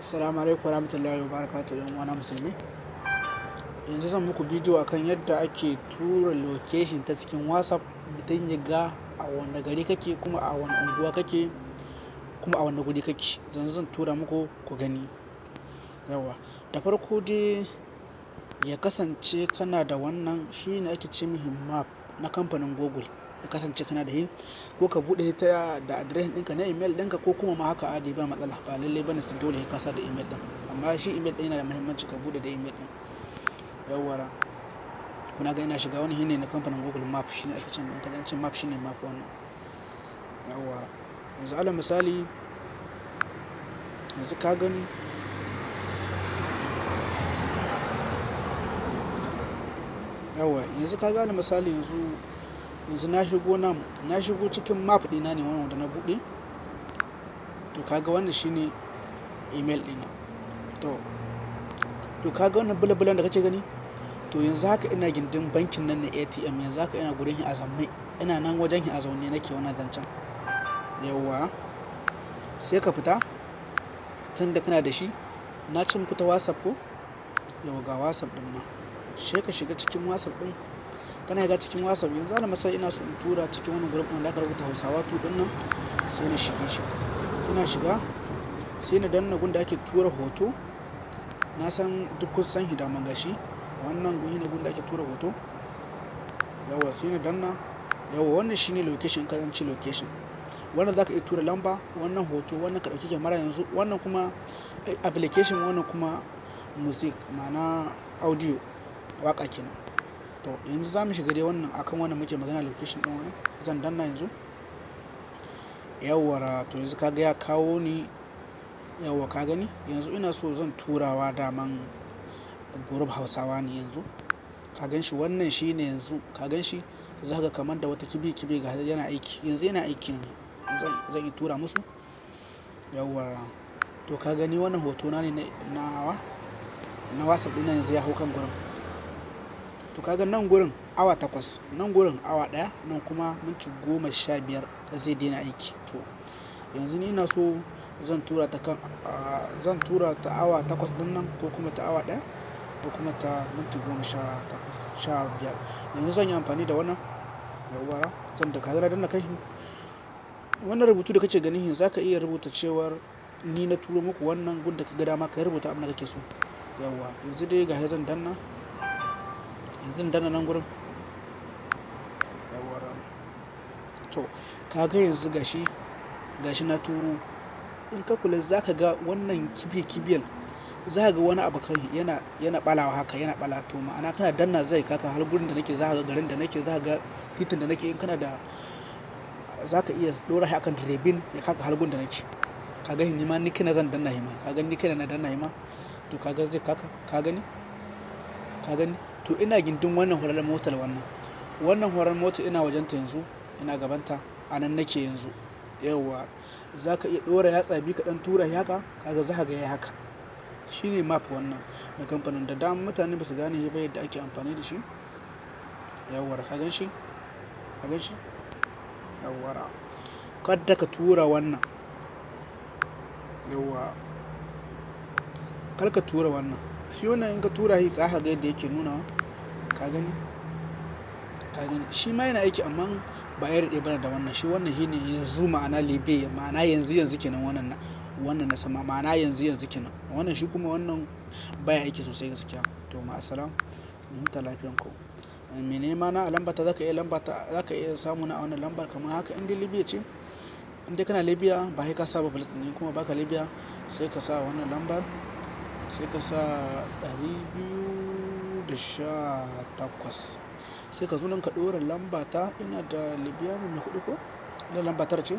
Assalamu alaikum warahmatullahi wabarakatuh yan uwana musulmi. Yanzu zan muku bidiyo akan yadda ake tura location ta cikin WhatsApp mutum ya ga a wani gari kake, kuma a wani unguwa kake, kuma a wani guri kake. Zan tura muku ku gani. Yawa, da farko dai ya kasance kana da wannan, shine ake ce mishi map na kamfanin Google. Ya kasance kana da shi, ko ka bude ta da address ɗinka na email ɗinka, ko kuma ma haka adi ba matsala, ba lallai bane su dole ka sa da email ɗin, amma shi email ɗin yana da muhimmanci ka bude da email ɗin. Yawwa, kuna ga ina shiga wani shine na kamfanin Google Map, shine ake ce in ka ce map shine map wannan. Yawwa, yanzu alal misali, yanzu ka gani yawa yanzu ka gane misali, yanzu na shigo cikin map ɗina ne wannan da na buɗe. To kaga wannan shine email ɗina. To kaga wannan bulabulan da kake gani, to yanzu haka ina gindin bankin nan na ATM. Yanzu haka ina gurin shi a zamme, ina nan wajen shi a zaune nake wannan zancen. Yawwa, sai ka fita tunda kana da shi. Na ce muku ta WhatsApp ko? Yau ga WhatsApp ɗin nan, sai ka shiga cikin WhatsApp ɗin. Kana shiga cikin WhatsApp, yanzu alal misali ina so in tura cikin wani group ɗin da aka rubuta Hausawa tu ɗin nan, sai na shige shi. Ina shiga sai na danna gun da ake tura hoto. Na san duk kun san shi da gashi wannan guri ne gun da ake tura hoto. Yawa, sai na danna. Yawa, wannan shine location, ka zance location. Wannan zaka iya tura lamba, wannan hoto, wannan ka dauki kyamara yanzu, wannan kuma application, wannan kuma music, ma'ana audio, waka kenan. To yanzu zamu shiga dai wannan, akan wannan muke magana, location din wannan zan danna yanzu. Yawwa, to yanzu kaga ya kawo ni. Yawwa, ka gani yanzu ina so zan turawa daman group Hausawa ne yanzu. Ka gan shi, wannan shine yanzu ka gan shi, za ka kamar da wata kibi ga yana aiki yanzu, yana aiki yanzu. Zan yi tura musu. Yawwa, to ka gani wannan hoto na ne na WhatsApp ɗin yanzu ya hau kan gurin. To ka ga nan gurin awa 8, nan gurin awa 1, nan kuma minti 15 zai daina aiki. To yanzu ni ina so zan tura ta awa 8 ɗin nan, ko kuma ta awa 1, ko kuma ta minti 15. Yanzu zan yi amfani da wannan. Yawwa, zan da kaga danna kai. Wannan rubutu da kake ganin yanzu zaka iya rubuta cewar ni na turo muku wannan, gun da ka ga dama ka rubuta abin da kake so. Yawwa, yanzu dai ga zan danna. Yanzu danna nan gurin. Yawwa, to kaga yanzu gashi na turo. In ka kula zaka ga wannan kibiyal, za ga wani abu kai yana balawa haka, yana bala. To ma'ana kana danna zai kaka har gurin da nake, za ka ga garin da nake, za ka ga titin da nake. In kana da, za ka iya dora shi akan direbin ya kaka har gurin da nake. Ka ga ni ma, ni kina zan danna shi ma. Ka gani ni kina na danna shi ma. To ka ga zai kaka, ka gani. To ina gindin wannan horar motar, wannan horar motar ina wajenta yanzu, ina gabanta, a nan nake yanzu. Yawwa, za ka iya ɗora yatsa biyu ka ɗan tura shi haka, kaga za ka ga ya haka. Shine map wannan na kamfanin. Da dama mutane ba su gane ba yadda ake amfani da shi. Yawwa, ka gan shi? Yawwa, kada ka tura wannan. Yawwa, kar ka tura wannan. Shi wannan in ka tura shi, za ka ga yadda yake nunawa. Ka gani? Shi ma yana aiki, amma ba ya daɗe bane da wannan. Shi wannan shine yanzu, ma'ana libe, ma'ana yanzu kenan. Wannan na sama, ma'ana yanzu kenan. Wannan shi kuma wannan baya aiki sosai gaskiya. To ma'assalam, mu huta lafiyan ku. Me nema na a lambata, zaka iya samu na a wannan lambar kamar haka. In dai Libya ce, in dai kana Libya, ba sai ka saba Palestine ne, kuma baka Libya, sai ka sa wannan lambar, sai ka sa 218. Sai ka zo nan ka ɗora lamba ta. Ina da Libya ne mai kuɗi ko? Ina lamba 9 ce.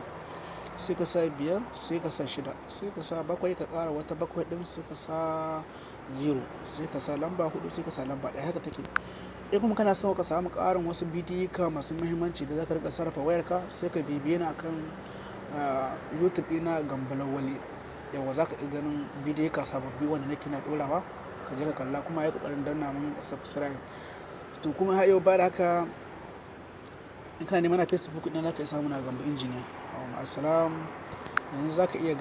Sai ka sa 5, sai ka sa 6, sai ka sa 7, ka ƙara wata 7 ɗin, sai ka sa 0, sai ka sa lamba 4, sai ka sa lamba 1. Haka take. In kuma kana so ka samu ƙarin wasu bidiyo masu muhimmanci da za ka riƙa sarrafa wayarka, sai ka bibiye ni akan YouTube ɗina, Gambalan Wali. Yawwa, za ka iya ganin bidiyo sababbi wanda nake na ɗorawa. Ka je ka kalla, kuma yi ƙoƙarin danna mun subscribe. To kuma har yau ba da haka, in kana neman a Facebook ɗina, za ka iya samu na Gamba Injiniya. Ma'assalam, yanzu za ka iya